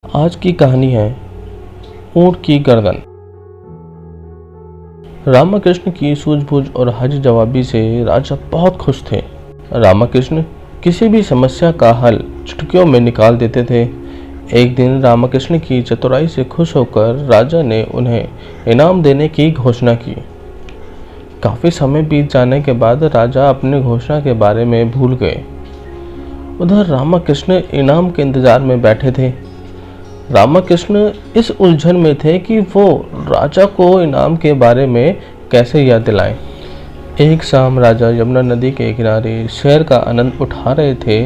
आज की कहानी है ऊंट की गर्दन। रामकृष्ण की सूझबूझ और हाजिर जवाबी से राजा बहुत खुश थे। रामकृष्ण किसी भी समस्या का हल चुटकियों में निकाल देते थे। एक दिन रामकृष्ण की चतुराई से खुश होकर राजा ने उन्हें इनाम देने की घोषणा की। काफी समय बीत जाने के बाद राजा अपनी घोषणा के बारे में भूल गए। उधर रामकृष्ण इनाम के इंतजार में बैठे थे। रामकृष्ण इस उलझन में थे कि वो राजा को इनाम के बारे में कैसे याद दिलाएं। एक शाम राजा यमुना नदी के किनारे शहर का आनंद उठा रहे थे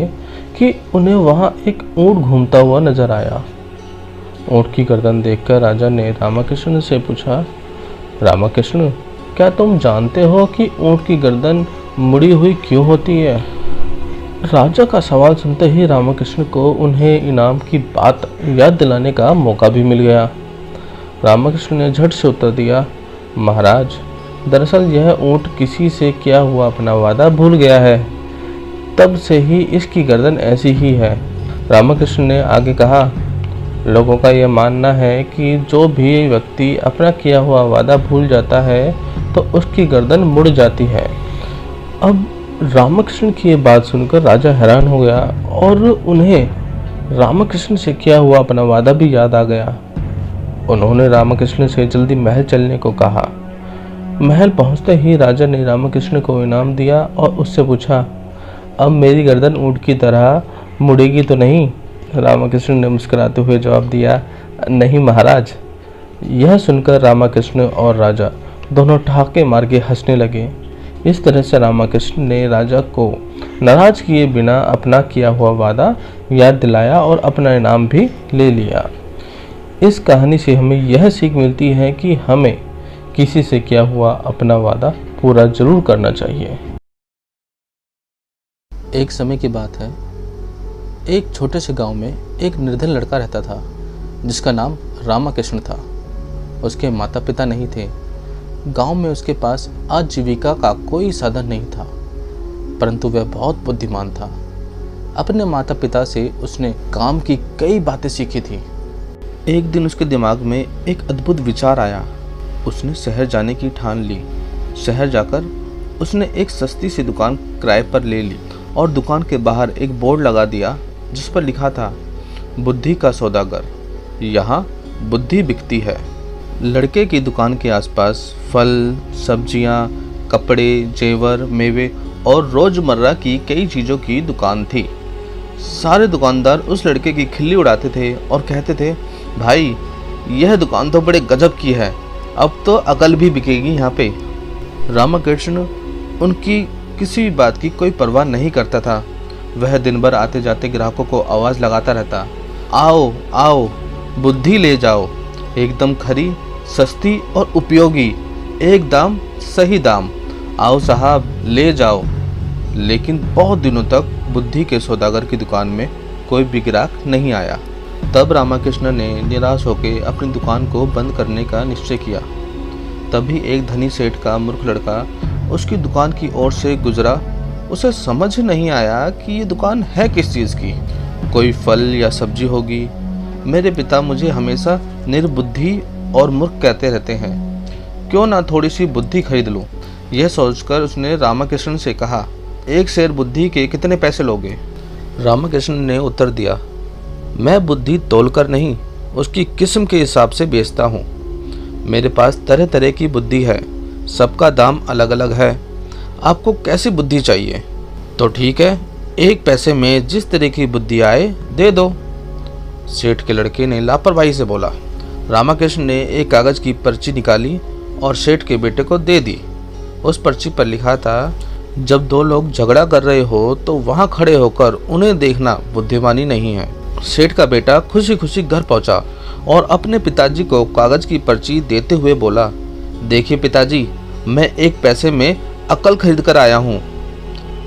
कि उन्हें वहां एक ऊंट घूमता हुआ नजर आया। ऊंट की गर्दन देखकर राजा ने रामकृष्ण से पूछा, रामकृष्ण, क्या तुम जानते हो कि ऊंट की गर्दन मुड़ी हुई क्यों होती है? राजा का सवाल सुनते ही रामकृष्ण को उन्हें इनाम की बात याद दिलाने का मौका भी मिल गया। रामकृष्ण ने झट से उत्तर दिया, महाराज, दरअसल यह ऊंट किसी से किया हुआ अपना वादा भूल गया है, तब से ही इसकी गर्दन ऐसी ही है। रामकृष्ण ने आगे कहा, लोगों का यह मानना है कि जो भी व्यक्ति अपना किया हुआ वादा भूल जाता है तो उसकी गर्दन मुड़ जाती है। अब रामकृष्ण की ये बात सुनकर राजा हैरान हो गया और उन्हें रामकृष्ण से किया हुआ अपना वादा भी याद आ गया। उन्होंने रामकृष्ण से जल्दी महल चलने को कहा। महल पहुंचते ही राजा ने रामकृष्ण को इनाम दिया और उससे पूछा, अब मेरी गर्दन ऊंट की तरह मुड़ेगी तो नहीं? रामकृष्ण ने मुस्कुराते हुए जवाब दिया, नहीं महाराज। यह सुनकर रामकृष्ण और राजा दोनों ठहाके मार के हंसने लगे। इस तरह से रामकृष्ण ने राजा को नाराज किए बिना अपना किया हुआ वादा याद दिलाया और अपना इनाम भी ले लिया। इस कहानी से हमें यह सीख मिलती है कि हमें किसी से किया हुआ अपना वादा पूरा जरूर करना चाहिए। एक समय की बात है, एक छोटे से गांव में एक निर्धन लड़का रहता था जिसका नाम रामकृष्ण था। उसके माता पिता नहीं थे। गांव में उसके पास आजीविका का कोई साधन नहीं था, परंतु वह बहुत बुद्धिमान था। अपने माता पिता से उसने काम की कई बातें सीखी थी। एक दिन उसके दिमाग में एक अद्भुत विचार आया। उसने शहर जाने की ठान ली। शहर जाकर उसने एक सस्ती सी दुकान किराए पर ले ली और दुकान के बाहर एक बोर्ड लगा दिया जिस पर लिखा था, बुद्धि का सौदागर, यहाँ बुद्धि बिकती है। लड़के की दुकान के आसपास फल, सब्जियां, कपड़े, जेवर, मेवे और रोजमर्रा की कई चीज़ों की दुकान थी। सारे दुकानदार उस लड़के की खिल्ली उड़ाते थे और कहते थे, भाई यह दुकान तो बड़े गजब की है, अब तो अकल भी बिकेगी यहाँ पे। रामकृष्ण उनकी किसी भी बात की कोई परवाह नहीं करता था। वह दिन भर आते जाते ग्राहकों को आवाज़ लगाता रहता, आओ आओ, बुद्धि ले जाओ, एकदम खरी, सस्ती और उपयोगी, एक दाम सही दाम, आओ साहब ले जाओ। लेकिन बहुत दिनों तक बुद्धि के सौदागर की दुकान में कोई भी ग्राहक नहीं आया। तब रामकृष्ण ने निराश होकर अपनी दुकान को बंद करने का निश्चय किया। तभी एक धनी सेठ का मूर्ख लड़का उसकी दुकान की ओर से गुजरा। उसे समझ नहीं आया कि ये दुकान है किस चीज़ की। कोई फल या सब्जी होगी। मेरे पिता मुझे हमेशा निर्बुद्धि और मूर्ख कहते रहते हैं, क्यों ना थोड़ी सी बुद्धि खरीद लूं। यह सोचकर उसने रामकृष्ण से कहा, एक शेर बुद्धि के कितने पैसे लोगे? रामकृष्ण ने उत्तर दिया, मैं बुद्धि तोलकर नहीं, उसकी किस्म के हिसाब से बेचता हूँ। मेरे पास तरह तरह की बुद्धि है, सबका दाम अलग अलग है। आपको कैसी बुद्धि चाहिए? तो ठीक है, एक पैसे में जिस तरह की बुद्धि आए दे दो। सेठ के लड़के ने लापरवाही से बोला। रामकृष्ण ने एक कागज़ की पर्ची निकाली और सेठ के बेटे को दे दी। उस पर्ची पर लिखा था, जब दो लोग झगड़ा कर रहे हो तो वहाँ खड़े होकर उन्हें देखना बुद्धिमानी नहीं है। सेठ का बेटा खुशी खुशी घर पहुँचा और अपने पिताजी को कागज़ की पर्ची देते हुए बोला, देखिए पिताजी, मैं एक पैसे में अकल खरीद कर आया हूँ।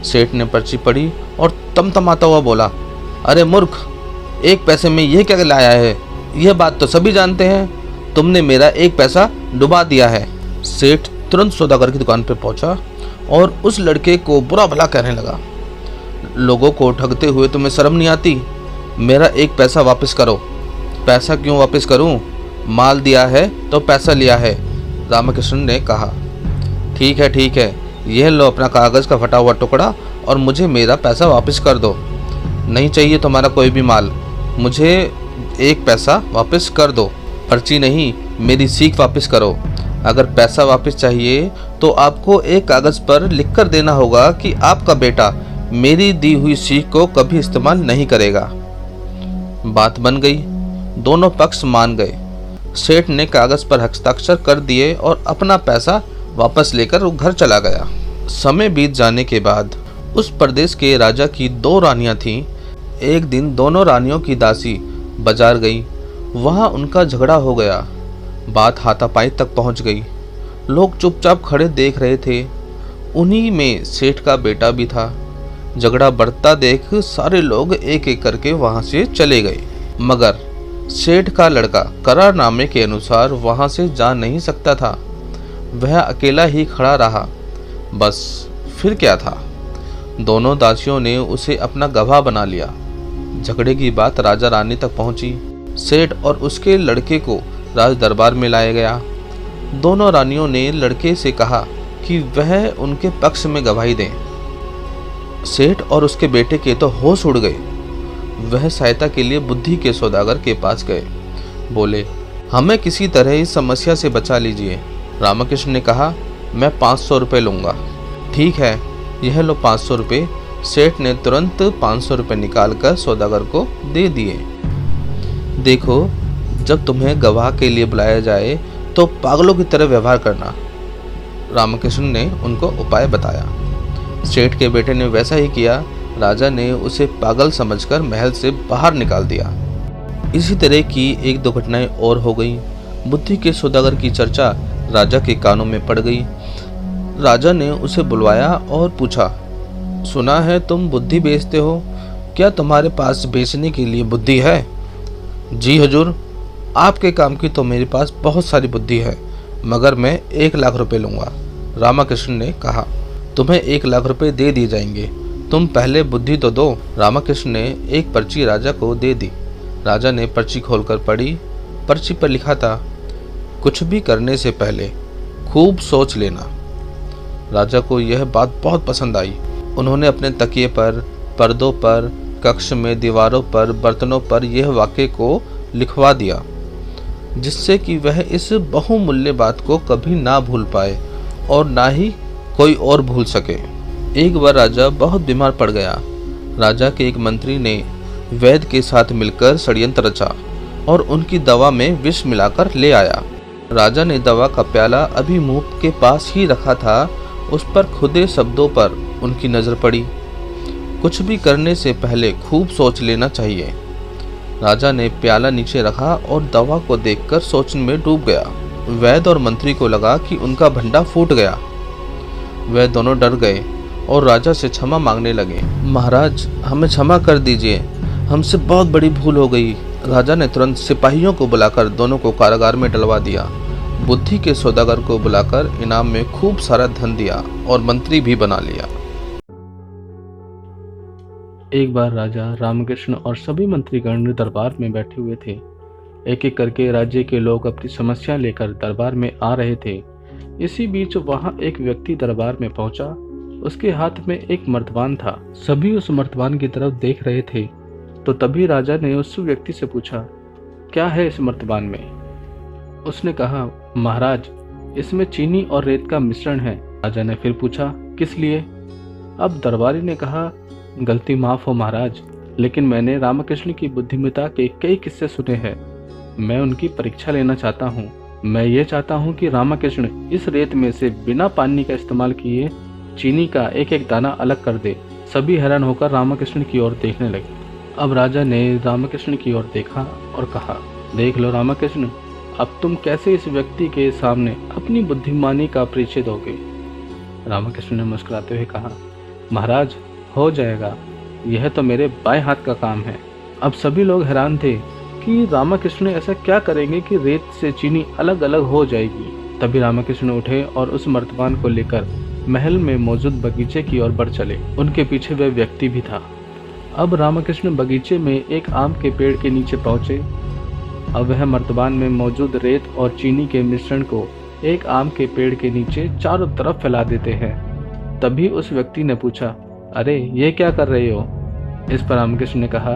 सेठ ने पर्ची पढ़ी और तमतमाता हुआ बोला, अरे मूर्ख, एक पैसे में यह क्या लाया है? यह बात तो सभी जानते हैं, तुमने मेरा एक पैसा डुबा दिया है। सेठ तुरंत सौदागर की दुकान पर पहुंचा और उस लड़के को बुरा भला कहने लगा, लोगों को ठगते हुए तुम्हें शर्म नहीं आती? मेरा एक पैसा वापस करो। पैसा क्यों वापस करूं? माल दिया है तो पैसा लिया है, रामकृष्ण ने कहा। ठीक है, यह लो अपना कागज़ का फटा हुआ टुकड़ा और मुझे मेरा पैसा वापस कर दो। नहीं चाहिए तुम्हारा कोई भी माल, मुझे 1 पैसा वापस कर दो। पर्ची नहीं, मेरी सीख वापस करो। अगर पैसा वापस चाहिए तो आपको एक कागज़ पर लिखकर देना होगा कि आपका बेटा मेरी दी हुई सीख को कभी इस्तेमाल नहीं करेगा। बात बन गई, दोनों पक्ष मान गए। सेठ ने कागज़ पर हस्ताक्षर कर दिए और अपना पैसा वापस लेकर वो घर चला गया। समय बीत जाने के बाद उस प्रदेश के राजा की 2 रानियां थीं। एक दिन दोनों रानियों की दासी बाजार गई, वहां उनका झगड़ा हो गया। बात हाथापाई तक पहुंच गई। लोग चुपचाप खड़े देख रहे थे। उन्हीं में सेठ का बेटा भी था। झगड़ा बढ़ता देख सारे लोग एक एक करके वहां से चले गए, मगर सेठ का लड़का करारनामे के अनुसार वहां से जा नहीं सकता था। वह अकेला ही खड़ा रहा। बस फिर क्या था, दोनों दासियों ने उसे अपना गवाह बना लिया। झगड़े की बात राजा रानी तक पहुंची। सेठ और उसके लड़के को राज दरबार में लाया गया। दोनों रानियों ने लड़के से कहा कि वह उनके पक्ष में गवाही दें। सेठ और उसके बेटे के तो होश उड़ गए। वह सहायता के लिए बुद्धि के सौदागर के पास गए। बोले, हमें किसी तरह इस समस्या से बचा लीजिए। रामकृष्ण ने कहा, मैं 500 रुपये लूँगा। ठीक है, यह लो 500 रुपये। सेठ ने तुरंत 500 रुपये निकाल कर सौदागर को दे दिए। देखो, जब तुम्हें गवाह के लिए बुलाया जाए तो पागलों की तरह व्यवहार करना, रामकृष्ण ने उनको उपाय बताया। सेठ के बेटे ने वैसा ही किया। राजा ने उसे पागल समझकर महल से बाहर निकाल दिया। इसी तरह की 1-2 घटनाएं और हो गई। बुद्धि के सौदागर की चर्चा राजा के कानों में पड़ गई। राजा ने उसे बुलवाया और पूछा, सुना है तुम बुद्धि बेचते हो, क्या तुम्हारे पास बेचने के लिए बुद्धि है? जी हुजूर, आपके काम की तो मेरे पास बहुत सारी बुद्धि है, मगर मैं 1 लाख रुपए लूँगा, रामकृष्ण ने कहा। तुम्हें 1 लाख रुपए दे दिए जाएंगे, तुम पहले बुद्धि तो दो। रामकृष्ण ने एक पर्ची राजा को दे दी। राजा ने पर्ची खोलकर पढ़ी। पर्ची पर लिखा था, कुछ भी करने से पहले खूब सोच लेना। राजा को यह बात बहुत पसंद आई। उन्होंने अपने तकिए पर, पर्दों पर, कक्ष में दीवारों पर, बर्तनों पर यह वाक्य को लिखवा दिया, जिससे कि वह इस बहुमूल्य बात को कभी ना भूल पाए और ना ही कोई और भूल सके। एक बार राजा बहुत बीमार पड़ गया। राजा के एक मंत्री ने वैद्य के साथ मिलकर षड्यंत्र रचा और उनकी दवा में विष मिलाकर ले आया। राजा ने दवा का प्याला अभी मुंह के पास ही रखा था, उस पर खुदे शब्दों पर उनकी नज़र पड़ी, कुछ भी करने से पहले खूब सोच लेना चाहिए। राजा ने प्याला नीचे रखा और दवा को देखकर सोच में डूब गया। वैद्य और मंत्री को लगा कि उनका भंडा फूट गया। वह दोनों डर गए और राजा से क्षमा मांगने लगे। महाराज, हमें क्षमा कर दीजिए, हमसे बहुत बड़ी भूल हो गई। राजा ने तुरंत सिपाहियों को बुलाकर दोनों को कारागार में डलवा दिया। बुद्धि के सौदागर को बुलाकर इनाम में खूब सारा धन दिया और मंत्री भी बना लिया। एक बार राजा रामकृष्ण और सभी मंत्रीगण दरबार में बैठे हुए थे। एक एक करके राज्य के लोग अपनी समस्या लेकर दरबार में आ रहे थे। इसी बीच वहां एक व्यक्ति दरबार में पहुंचा। उसके हाथ में एक मर्तबान था। सभी उस मर्तबान की तरफ देख रहे थे। तो तभी राजा ने उस व्यक्ति से पूछा, क्या है इस मर्तबान में? उसने कहा, महाराज, इसमें चीनी और रेत का मिश्रण है। राजा ने फिर पूछा, किस लिए? अब दरबारी ने कहा, गलती माफ हो महाराज, लेकिन मैंने रामकृष्ण की बुद्धिमत्ता के कई किस्से सुने हैं। मैं उनकी परीक्षा लेना चाहता हूँ। मैं ये चाहता हूँ कि रामकृष्ण इस रेत में से बिना पानी का इस्तेमाल किए चीनी का एक एक दाना अलग कर दे। सभी हैरान होकर रामकृष्ण की ओर देखने लगे। अब राजा ने रामकृष्ण की ओर देखा और कहा, देख लो रामकृष्ण, अब तुम कैसे इस व्यक्ति के सामने अपनी बुद्धिमानी का परिचय दोगे? रामकृष्ण ने मुस्कुराते हुए कहा, महाराज, हो जाएगा, यह तो मेरे बाएं हाथ का काम है। अब सभी लोग हैरान थे कि रामकृष्ण ऐसा क्या करेंगे कि रेत से चीनी अलग अलग हो जाएगी। तभी रामकृष्ण उठे और उस मर्तबान को लेकर महल में मौजूद बगीचे की ओर बढ़ चले। उनके पीछे वह व्यक्ति भी था। अब रामकृष्ण बगीचे में एक आम के पेड़ के नीचे पहुंचे। अब वह मर्तबान में मौजूद रेत और चीनी के मिश्रण को एक आम के पेड़ के नीचे चारों तरफ फैला देते हैं। तभी उस व्यक्ति ने पूछा, अरे ये क्या कर रहे हो? इस पर रामकृष्ण ने कहा,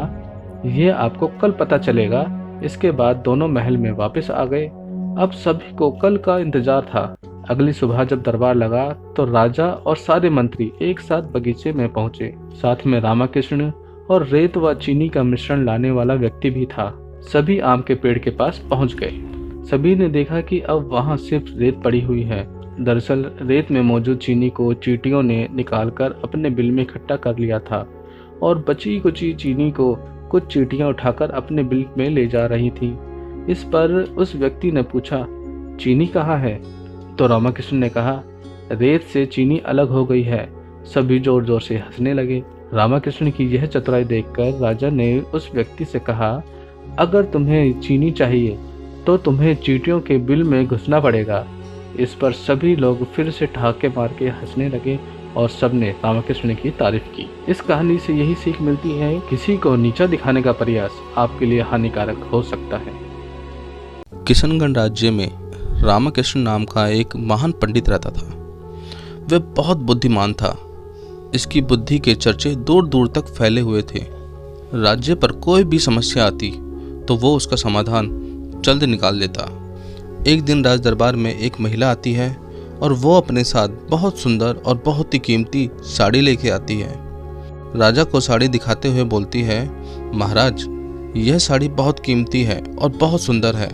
यह आपको कल पता चलेगा। इसके बाद दोनों महल में वापस आ गए। अब सभी को कल का इंतजार था। अगली सुबह जब दरबार लगा तो राजा और सारे मंत्री एक साथ बगीचे में पहुंचे। साथ में रामकृष्ण और रेत व चीनी का मिश्रण लाने वाला व्यक्ति भी था। सभी आम के पेड़ के पास पहुंच गए। सभी ने देखा कि अब वहां सिर्फ रेत पड़ी हुई है। दरअसल रेत में मौजूद चीनी को चींटियों ने निकालकर अपने बिल में इकट्ठा कर लिया था और बची कुची चीनी को कुछ चींटियां उठाकर अपने बिल में ले जा रही थी। इस पर उस व्यक्ति ने पूछा, चीनी कहाँ है? तो रामकृष्ण ने कहा, रेत से चीनी अलग हो गई है। सभी जोर जोर से हंसने लगे। रामकृष्ण की यह चतुराई देखकर राजा ने उस व्यक्ति से कहा, अगर तुम्हें चीनी चाहिए तो तुम्हें चींटियों के बिल में घुसना पड़ेगा। इस पर सभी लोग फिर से ठहाके मार के हंसने लगे और सबने रामकृष्ण की तारीफ की। इस कहानी से यही सीख मिलती है, किसी को नीचा दिखाने का प्रयास आपके लिए हानिकारक हो सकता है। किशनगढ़ राज्य में रामकृष्ण नाम का एक महान पंडित रहता था। वह बहुत बुद्धिमान था। इसकी बुद्धि के चर्चे दूर दूर तक फैले हुए थे। राज्य पर कोई भी समस्या आती तो वो उसका समाधान जल्द निकाल देता। एक दिन राज दरबार में एक महिला आती है और वो अपने साथ बहुत सुंदर और बहुत ही कीमती साड़ी लेके आती है। राजा को साड़ी दिखाते हुए बोलती है, महाराज यह साड़ी बहुत कीमती है और बहुत सुंदर है।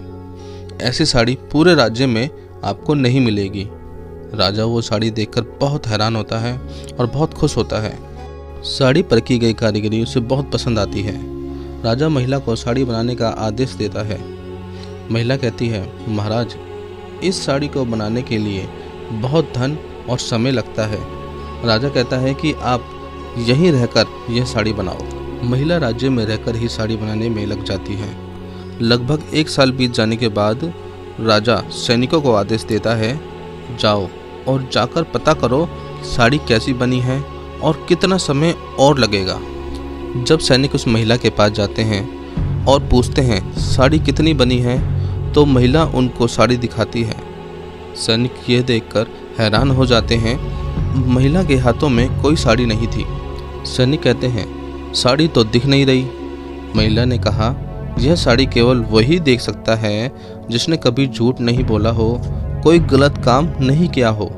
ऐसी साड़ी पूरे राज्य में आपको नहीं मिलेगी। राजा वो साड़ी देखकर बहुत हैरान होता है और बहुत खुश होता है। साड़ी पर की गई कारीगरी उसे बहुत पसंद आती है। राजा महिला को साड़ी बनाने का आदेश देता है। महिला कहती है, महाराज इस साड़ी को बनाने के लिए बहुत धन और समय लगता है। राजा कहता है कि आप यहीं रहकर यह साड़ी बनाओ। महिला राज्य में रहकर ही साड़ी बनाने में लग जाती है। लगभग 1 साल बीत जाने के बाद राजा सैनिकों को आदेश देता है, जाओ और जाकर पता करो साड़ी कैसी बनी है और कितना समय और लगेगा। जब सैनिक उस महिला के पास जाते हैं और पूछते हैं साड़ी कितनी बनी है, तो महिला उनको साड़ी दिखाती है। सैनिक यह देखकर हैरान हो जाते हैं। महिला के हाथों में कोई साड़ी नहीं थी। सैनिक कहते हैं, साड़ी तो दिख नहीं रही। महिला ने कहा, यह साड़ी केवल वही देख सकता है जिसने कभी झूठ नहीं बोला हो, कोई गलत काम नहीं किया हो।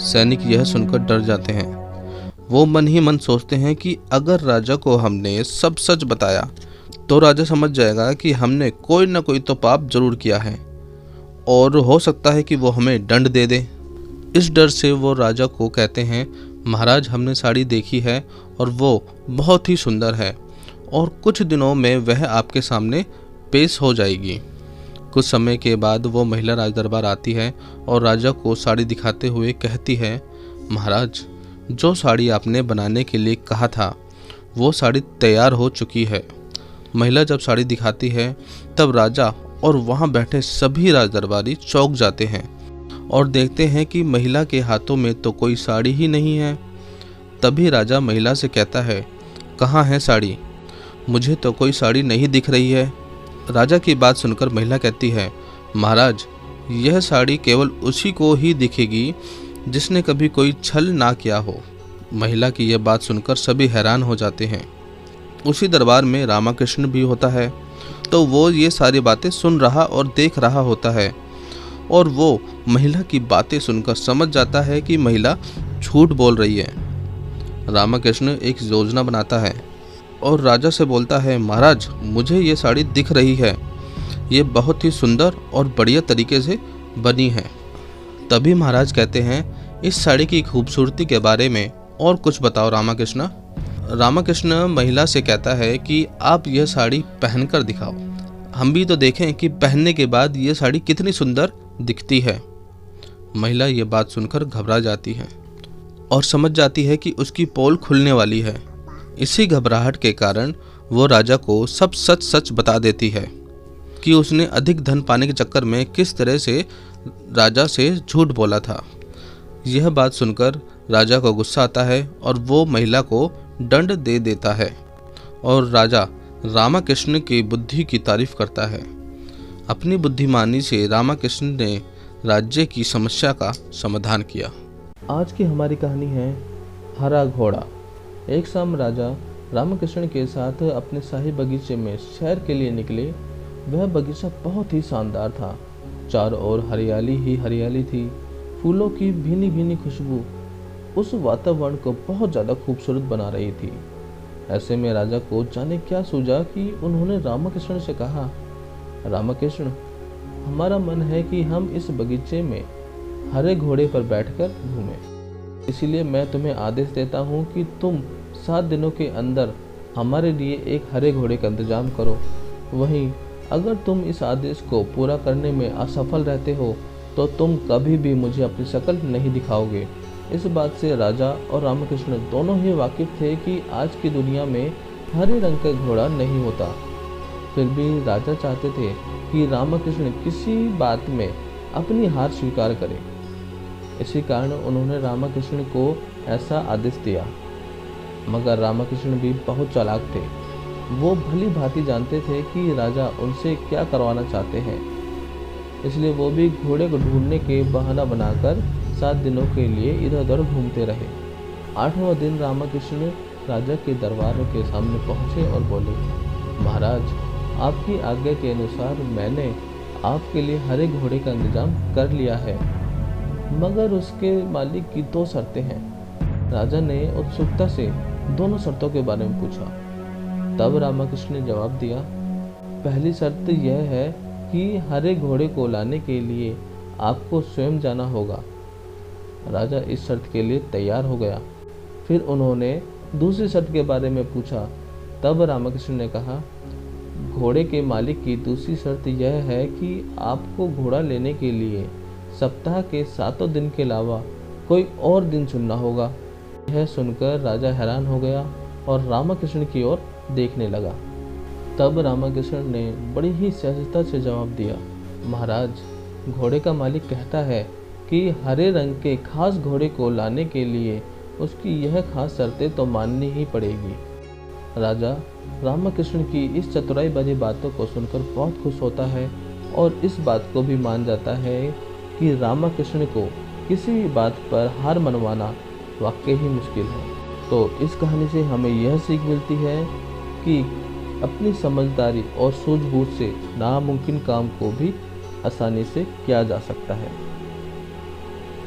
सैनिक यह सुनकर डर जाते हैं। वो मन ही मन सोचते हैं कि अगर राजा को हमने सब सच बताया तो राजा समझ जाएगा कि हमने कोई ना कोई तो पाप जरूर किया है और हो सकता है कि वो हमें दंड दे दे। इस डर से वो राजा को कहते हैं, महाराज हमने साड़ी देखी है और वो बहुत ही सुंदर है और कुछ दिनों में वह आपके सामने पेश हो जाएगी। कुछ समय के बाद वो महिला राज दरबार आती है और राजा को साड़ी दिखाते हुए कहती है, महाराज जो साड़ी आपने बनाने के लिए कहा था वो साड़ी तैयार हो चुकी है। महिला जब साड़ी दिखाती है तब राजा और वहाँ बैठे सभी राज दरबारी चौंक जाते हैं और देखते हैं कि महिला के हाथों में तो कोई साड़ी ही नहीं है। तभी राजा महिला से कहता है, कहाँ है साड़ी? मुझे तो कोई साड़ी नहीं दिख रही है। राजा की बात सुनकर महिला कहती है, महाराज यह साड़ी केवल उसी को ही दिखेगी जिसने कभी कोई छल ना किया हो। महिला की यह बात सुनकर सभी हैरान हो जाते हैं। उसी दरबार में रामकृष्ण भी होता है, तो वो ये सारी बातें सुन रहा और देख रहा होता है और वो महिला की बातें सुनकर समझ जाता है कि महिला झूठ बोल रही है। रामकृष्ण एक योजना बनाता है और राजा से बोलता है, महाराज मुझे ये साड़ी दिख रही है, ये बहुत ही सुंदर और बढ़िया तरीके से बनी है। तभी महाराज कहते हैं, इस साड़ी की खूबसूरती के बारे में और कुछ बताओ रामकृष्ण। रामकृष्ण महिला से कहता है कि आप यह साड़ी पहनकर दिखाओ, हम भी तो देखें कि पहनने के बाद यह साड़ी कितनी सुंदर दिखती है। महिला ये बात सुनकर घबरा जाती है और समझ जाती है कि उसकी पोल खुलने वाली है। इसी घबराहट के कारण वो राजा को सब सच सच बता देती है कि उसने अधिक धन पाने के चक्कर में किस तरह से राजा से झूठ बोला था। यह बात सुनकर राजा को गुस्सा आता है और वो महिला को दंड दे देता है और राजा रामकृष्ण की बुद्धि की तारीफ करता है। अपनी बुद्धिमानी से रामाकृष्ण ने राज्य की समस्या का समाधान किया। आज की हमारी कहानी है हरा घोड़ा। एक शाम राजा रामकृष्ण के साथ अपने शाही बगीचे में सैर के लिए निकले। वह बगीचा बहुत ही शानदार था। चारों ओर हरियाली ही हरियाली थी। फूलों की भीनी भीनी खुशबू उस वातावरण को बहुत ज़्यादा खूबसूरत बना रही थी। ऐसे में राजा को जाने क्या सूझा कि उन्होंने रामकृष्ण से कहा, रामकृष्ण, हमारा मन है कि हम इस बगीचे में हरे घोड़े पर बैठकर घूमें। इसीलिए मैं तुम्हें आदेश देता हूँ कि तुम 7 दिनों के अंदर हमारे लिए एक हरे घोड़े का इंतजाम करो। वहीं अगर तुम इस आदेश को पूरा करने में असफल रहते हो तो तुम कभी भी मुझे अपनी शक्ल नहीं दिखाओगे। इस बात से राजा और रामकृष्ण दोनों ही वाकिफ थे कि आज की दुनिया में हरे रंग का घोड़ा नहीं होता। फिर भी राजा चाहते थे कि रामकृष्ण किसी बात में अपनी हार स्वीकार करें। इसी कारण उन्होंने रामकृष्ण को ऐसा आदेश दिया। मगर रामकृष्ण भी बहुत चालाक थे। वो भली भांति जानते थे कि राजा उनसे क्या करवाना चाहते हैं। इसलिए वो भी घोड़े को ढूंढने के बहाना बनाकर 7 दिनों के लिए इधर उधर घूमते रहे। 8वां दिन रामकृष्ण राजा के दरबार के सामने पहुंचे और बोले, महाराज, आपकी आज्ञा के अनुसार मैंने आपके लिए हरे घोड़े का इंतजाम कर लिया है, मगर उसके मालिक की 2 शर्तें हैं। राजा ने उत्सुकता से दोनों शर्तों के बारे में पूछा। तब रामकृष्ण ने जवाब दिया, पहली शर्त यह है कि हरे घोड़े को लाने के लिए आपको स्वयं जाना होगा। राजा इस शर्त के लिए तैयार हो गया। फिर उन्होंने दूसरी शर्त के बारे में पूछा। तब रामकृष्ण ने कहा, घोड़े के मालिक की दूसरी शर्त यह है कि आपको घोड़ा लेने के लिए सप्ताह के 7 दिन के अलावा कोई और दिन चुनना होगा। यह सुनकर राजा हैरान हो गया और रामकृष्ण की ओर देखने लगा। तब रामकृष्ण ने बड़ी ही सहजता से जवाब दिया, महाराज, घोड़े का मालिक कहता है कि हरे रंग के खास घोड़े को लाने के लिए उसकी यह खास शर्तें तो माननी ही पड़ेगी। राजा रामकृष्ण की इस चतुराई भरी बातों को सुनकर बहुत खुश होता है और इस बात को भी मान जाता है कि रामकृष्ण को किसी भी बात पर हार मनवाना वाकई ही मुश्किल है। तो इस कहानी से हमें यह सीख मिलती है कि अपनी समझदारी और सूझबूझ से नामुमकिन काम को भी आसानी से किया जा सकता है।